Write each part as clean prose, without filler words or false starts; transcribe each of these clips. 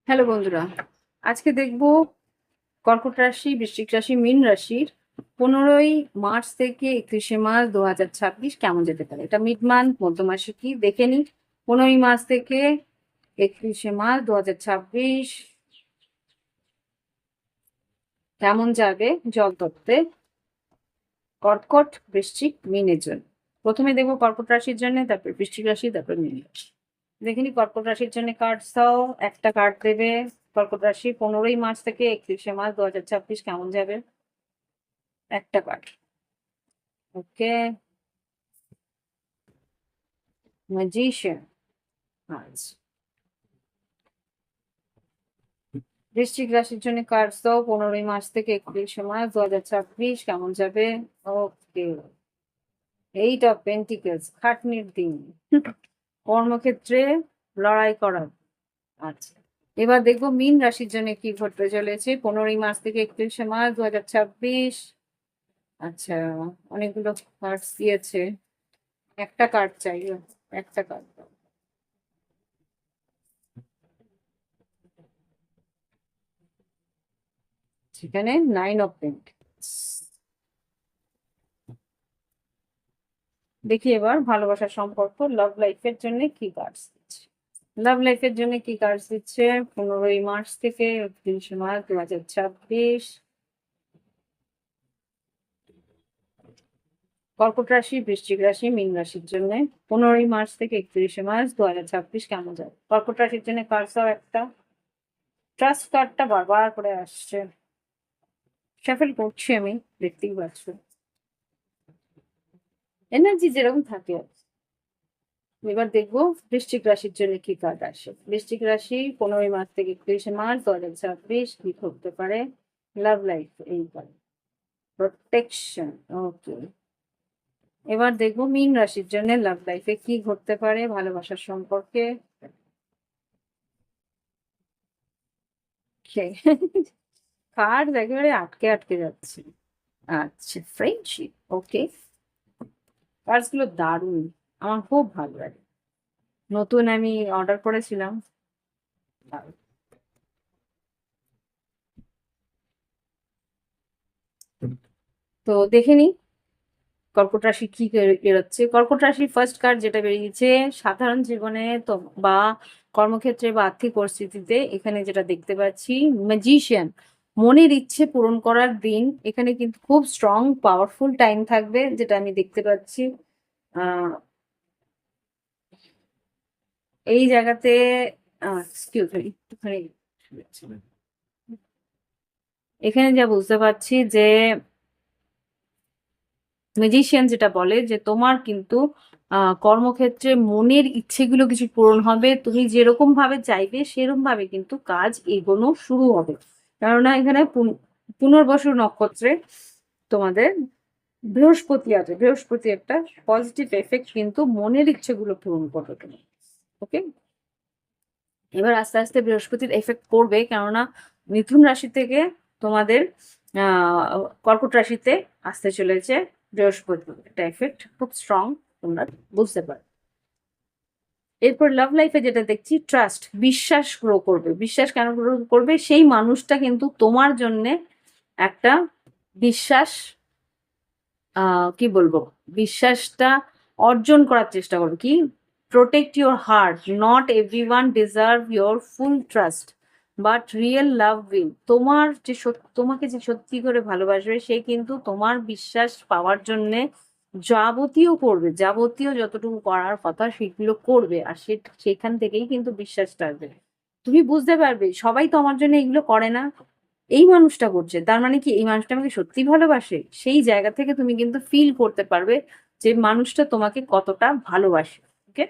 Hello বন্ধুরা, আজকে দেখব কর্কট রাশি, বৃশ্চিক রাশি, মীন রাশির 15ই মার্চ থেকে 31শে মার্চ 2026 কেমন যেতে পারে। এটা মিড মান্থ, মধ্য মাসে কি দেখে নি। 15ই মার্চ থেকে 31শে মার্চ 2026 কেমন যাবে জলতত্ত্বে কর্কট, বৃশ্চিক, মীনের জন্য। প্রথমে দেখবো কর্কট রাশির জন্য, তারপর বৃশ্চিক রাশি, তারপর মীন রাশি। দেখে নি কর্কট রাশির জন্য কার্ড দাও। একটা কার্ড দেবে। কর্কট রাশি 15ই মার্চ থেকে 31শে মার্চ 2026 কেমন যাবে। একটা কার্ড। ওকে, ম্যাজিশিয়ান। আচ্ছা, বৃশ্চিক রাশির জন্য কার্ড দাও। 15ই মার্চ থেকে 31শে মার্চ 2026 কেমন যাবে। ওকে, 8 অফ পেন্টিকলস, খাটনির দিন। কর্মক্ষেত্রে লড়াই করা। আচ্ছা, এবার দেখবো মীন রাশির জন্য কি ঘটতে চলেছে 15ই মার্চ থেকে 31শে মার্চ 2026। আচ্ছা, অনেকগুলো কার্ড দিয়েছে। একটা কার্ড চাই, একটা কার্ড দাও। সেখানে 9 অফ পেন্টিকলস। দেখি এবার ভালোবাসার সম্পর্ক, লাভ লাইফের জন্য কি কার্ডস দিচ্ছে। লাভ লাইফের জন্য কি কার্ডস দিচ্ছে 15ই মার্চ থেকে 31শে মার্চ 2026। কর্কট রাশি, বৃশ্চিক রাশি, মীন রাশির জন্য 15ই মার্চ থেকে 31শে মার্চ 2026 কেমন যাবে। কর্কট রাশির জন্য কার্ডস দাও একটা। ট্রাস্ট কার্ডটা বারবার করে আসছে, শাফেল করছি আমি, দেখতেই পাচ্ছ এনার্জি যেরকম থাকে। এবার দেখবো বৃশ্চিক রাশির জন্য কি কার্ড আসে। বৃশ্চিক রাশি 15ই মার্চ থেকে 31শে মার্চ 2026 কি করতে পারে। লাভ লাইফ, এই কার্ড প্রোটেকশন। ওকে, এবার দেখবো মীন রাশির জন্য লাভ লাইফে কি ঘটতে পারে ভালোবাসার সম্পর্কে। কার্ড একেবারে আটকে আটকে যাচ্ছে। আচ্ছা, ফ্রেন্ডশিপ। ওকে, কার্ডস গুলো দারুণ, আমার খুব ভালো লাগে। নতুন আমি অর্ডার করেছিলাম। তো দেখে নি কর্কট রাশি কি বেরোচ্ছে। কর্কট রাশির ফার্স্ট কার্ড যেটা বেরিয়েছে, সাধারণ জীবনে তো বা কর্মক্ষেত্রে বা আর্থিক পরিস্থিতিতে এখানে যেটা দেখতে পাচ্ছি, ম্যাজিশিয়ান। মনের ইচ্ছে পূরণ করার দিন। এখানে কিন্তু খুব স্ট্রং পাওয়ারফুল টাইম থাকবে, যেটা আমি দেখতে পাচ্ছি। আহ এই জায়গাতে এক্সকিউজ মি একটুখানি, এখানে যা বুঝতে পারছি যে ম্যাজিশিয়ান যেটা বলে যে তোমার কিন্তু কর্মক্ষেত্রে মনের ইচ্ছেগুলো কিছু পূরণ হবে, তুমি যেরকম ভাবে চাইবে সেরকম ভাবে কিন্তু কাজ এগোনো শুরু হবে। কেননা এখানে পুনর্বসু নক্ষত্রে তোমাদের বৃহস্পতি আছে, বৃহস্পতি একটা পজিটিভ এফেক্ট কিন্তু মনের ইচ্ছেগুলো পূরণ করবে তুমি। ওকে, এবার আস্তে আস্তে বৃহস্পতির এফেক্ট পড়বে, কেননা মিথুন রাশি থেকে তোমাদের কর্কট রাশিতে আসতে চলেছে বৃহস্পতি। একটা এফেক্ট খুব স্ট্রং, তোমরা বুঝতে পারো। এরপর লাভ লাইফে যেটা দেখছি, ট্রাস্ট, বিশ্বাস গ্রো করবে। বিশ্বাস কেন গ্রো করবে, সেই মানুষটা কিন্তু তোমার জন্য একটা বিশ্বাস, কি বলবো, বিশ্বাসটা অর্জন করার চেষ্টা করবে। কি, protect your heart, not everyone deserve your full trust but real love will. তোমার যে তোমাকে যে সত্যি করে ভালোবাসবে সে কিন্তু তোমার বিশ্বাস পাওয়ার জন্যে যাবতীয় করবে, যাবতীয় যতটুকু করার কথা সেগুলো করবে। আর সেখান থেকেই কিন্তু বিশ্বাসটা আসবে। তুমি বুঝতে পারবে সবাই তো আমার জন্য এগুলো করে না, এই মানুষটা করছে, তার মানে কি এই মানুষটা আমাকে সত্যি ভালোবাসে। সেই জায়গা থেকে তুমি কিন্তু ফিল করতে পারবে যে মানুষটা তোমাকে কতটা ভালোবাসে। ওকে,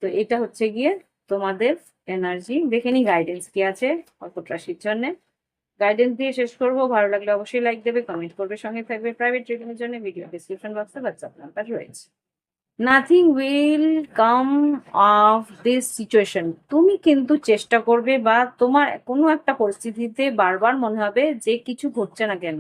তো এটা হচ্ছে গিয়ে তোমাদের এনার্জি। দেখে নি গাইডেন্স কি আছে কর্কট রাশির জন্য। গাইডেন্স দিয়ে শেষ করবো। ভালো লাগলে অবশ্যই লাইক দেবে, কমেন্ট করবে, সঙ্গে থাকবে। প্রাইভেট রিডিং এর জন্য ভিডিও ডিসক্রিপশন বক্সে হোয়াটসঅ্যাপ নাম্বার রয়েছে। Nothing will come of this situation. তুমি কিন্তু চেষ্টা করবে বা তোমার কোনো একটা পরিস্থিতিতে বারবার মনে হবে যে কিছু ঘটছে না কেন,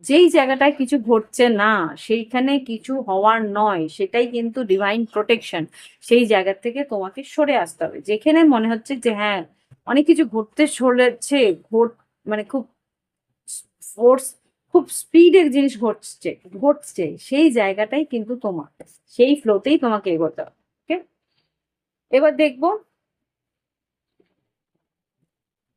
যেই জায়গাটায় কিছু ঘটছে না সেইখানে কিছু হওয়ার নয়, সেটাই কিন্তু ডিভাইন প্রোটেকশন। সেই জায়গা থেকে তোমাকে সরে আসতে হবে। যেখানে মনে হচ্ছে যে হ্যাঁ অনেক কিছু ঘটতে চলেছে, মানে খুব ফোর্স, খুব স্পিডের জিনিস ঘটছে ঘটছে, সেই জায়গাটাই কিন্তু তোমার, সেই ফ্লোতেই তোমাকে এগোতে হবে। ওকে, এবার দেখবো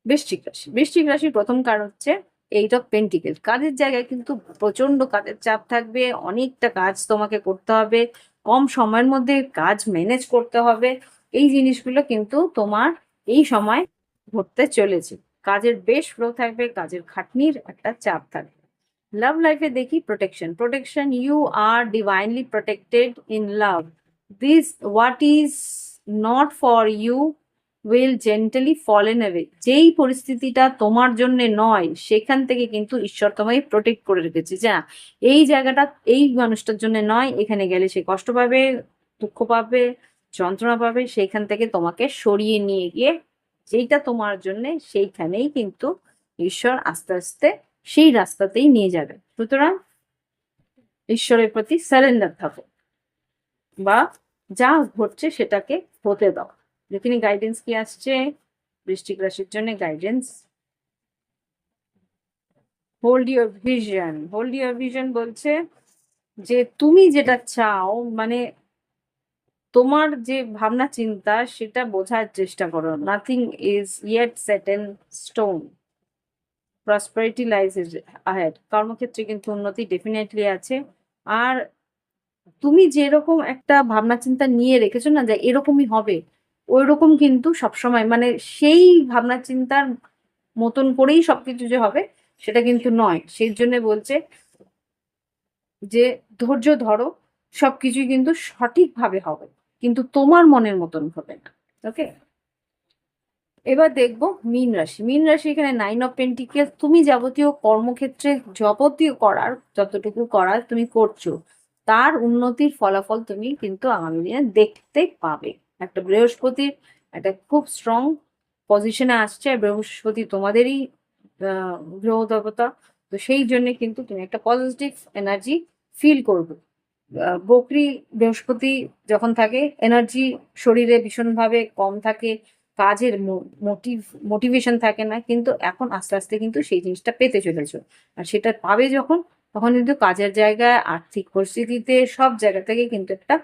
বৃশ্চিক রাশি। বৃশ্চিক রাশির প্রথম কারণ হচ্ছে এইট অফ পেন্টিকেল। কাজের জায়গায় কিন্তু প্রচন্ড কাজের চাপ থাকবে, অনেকটা কাজ তোমাকে করতে হবে, কম সময়ের মধ্যে কাজ ম্যানেজ করতে হবে। এই জিনিসগুলো কিন্তু তোমার এই সময় ঘটতে চলেছে। কাজের বেশ ফ্লো থাকবে, কাজের খাটনির একটা চাপ থাকবে। লাভ লাইফে দেখি protection. Protection, you are divinely protected in love. This what is not for you will gently fallen away. যেই পরিস্থিতিটা তোমার জন্য নয়, সেখান থেকে কিন্তু ঈশ্বর তোমায় প্রোটেক্ট করে রেখেছে। যা এই জায়গাটা এই মানুষটার জন্য নয়, এখানে গেলে সে কষ্ট পাবে, দুঃখ পাবে, যন্ত্রণা পাবে, সেইখান থেকে তোমাকে সরিয়ে নিয়ে গিয়ে যেইটা তোমার জন্য, সেইখানেই কিন্তু ঈশ্বর আস্তে আস্তে সেই রাস্তাতেই নিয়ে যাবে। সুতরাং ঈশ্বরের প্রতি সারেন্ডার থাকো, বা যা ঘটছে সেটাকে হতে দাও। দেখিনি গাইডেন্স কি আসছে বৃশ্চিক রাশির জন্য। Guidance, hold your vision. Hold your vision বলছে যে তুমি যেটা চাও, মানে তোমার যে ভাবনা চিন্তা, সেটা বোঝার চেষ্টা করো। Nothing is yet set in stone. Prosperity lies is ahead. কর্মক্ষেত্রে কিন্তু উন্নতি ডেফিনেটলি আছে। আর তুমি যেরকম একটা ভাবনা চিন্তা নিয়ে রেখেছো না, যে এরকমই হবে, ওই রকম কিন্তু সবসময়, মানে সেই ভাবনা চিন্তার মতন করেই সবকিছু যে হবে সেটা কিন্তু নয়। সেই জন্য বলছে যে ধৈর্য ধরো, সবকিছুই কিন্তু সঠিকভাবে হবে, কিন্তু তোমার মনের মতন হবে না। ওকে, এবার দেখবো মীন রাশি। মীন রাশি, এখানে 9 অফ পেন্টিকেল। তুমি যাবতীয় কর্মক্ষেত্রে যাবতীয় করার, যতটুকু করার তুমি করছো, তার উন্নতির ফলাফল তুমি কিন্তু আগামী দিনে দেখতে পাবে। একটা বৃহস্পতির একটা খুব স্ট্রং পজিশনে আসছে, বৃহস্পতি তোমাদেরই গ্রহ দেবতা। তো সেই জন্য কিন্তু তুমি একটা পজিটিভ এনার্জি ফিল করবে। বকরি বৃহস্পতি যখন থাকে, এনার্জি শরীরে ভীষণভাবে কম থাকে, কাজের মোটিভেশন থাকে না, কিন্তু এখন আস্তে আস্তে কিন্তু সেই জিনিসটা পেতে চলেছ। আর সেটা পাবে যখন, তখন কিন্তু কাজের জায়গায়, আর্থিক পরিস্থিতিতে, সব জায়গা থেকে কিন্তু একটা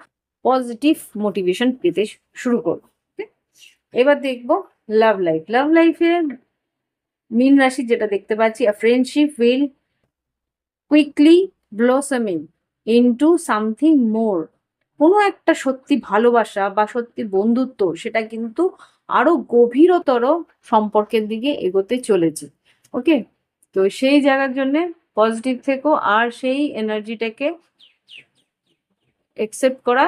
পজিটিভ মোটিভেশন পেতে শুরু করবে। এবার দেখবো লাভ লাইফ। লাভ লাইফে মীন রাশি যেটা দেখতে পাচ্ছি, friendship will quickly ব্লসমিং into something more. কোনো একটা সত্যি ভালোবাসা বা সত্যি বন্ধুত্ব, সেটা কিন্তু আরো গভীরতর সম্পর্কের দিকে এগোতে চলেছে। ওকে, তো সেই জায়গার জন্য পজিটিভ থেকো, আর সেই এনার্জিটাকে একসেপ্ট করা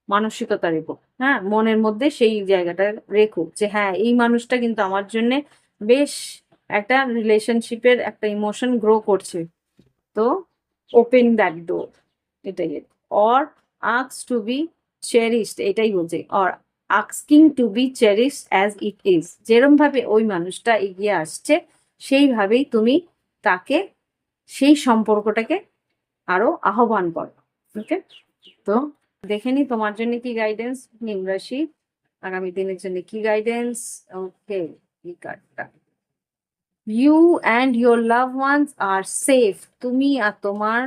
মানসিকতা রেখো। হ্যাঁ, মনের মধ্যে সেই জায়গাটা রেখো যে হ্যাঁ, এই মানুষটা কিন্তু আমার জন্য বেশ একটা রিলেশনশিপের একটা ইমোশন গ্রো করছে। তো ওপেন দ্যাট ডোর, এটাই। Or ask to be cherished, এটাই বলছে। Or asking to be cherished as it is. যেরম ভাবে ওই মানুষটা এগিয়ে আসছে, সেইভাবেই তুমি তাকে, সেই সম্পর্কটাকে আরো আহ্বান করো। ওকে, তো দেখে নি তোমার জন্য কি গাইডেন্স মীন রাশি, আগামী দিনের জন্য কি গাইডেন্স। ওকে, এই কার্ডটা, you and your love ones are safe. তুমি আর তোমার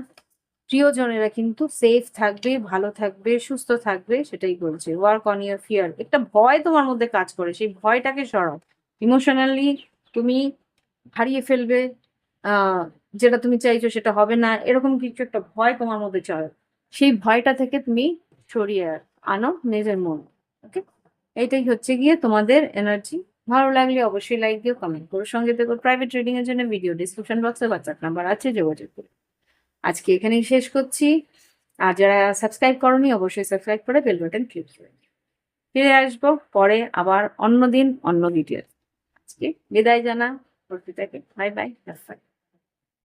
প্রিয়জনেরা কিন্তু সেফ থাকবে, ভালো থাকবে, সুস্থ থাকবে, সেটাই বলছে। Work on your fear. একটা ভয় তোমার মধ্যে কাজ করে, সেই ভয়টাকে সরাও। ইমোশনালি তুমি হারিয়ে ফেলবে, আহ যেটা তুমি চাইছো সেটা হবে না, এরকম কিছু একটা ভয় তোমার মধ্যে চলে। সেই ভয়টা থেকে তুমি সরিয়ে আনো নিজের মন। ওকে, এইটাই হচ্ছে গিয়ে তোমাদের এনার্জি। ভালো লাগলে অবশ্যই লাইক দিও, কমেন্ট করো, সঙ্গে থেকো। প্রাইভেট রিডিং এর জন্য ভিডিও ডিসক্রিপশন বক্সে হোয়াটসঅ্যাপ নাম্বার আছে, যোগাযোগ করো। আজকে এখানেই শেষ করছি। আর যারা সাবস্ক্রাইব করোনি, অবশ্যই সাবস্ক্রাইব করে বেল বাটন ক্লিক করে দিও। ফিরে আসবো পরে আবার অন্য দিন অন্য ভিডিও। আজকে বিদায় জানা, বাই বাই।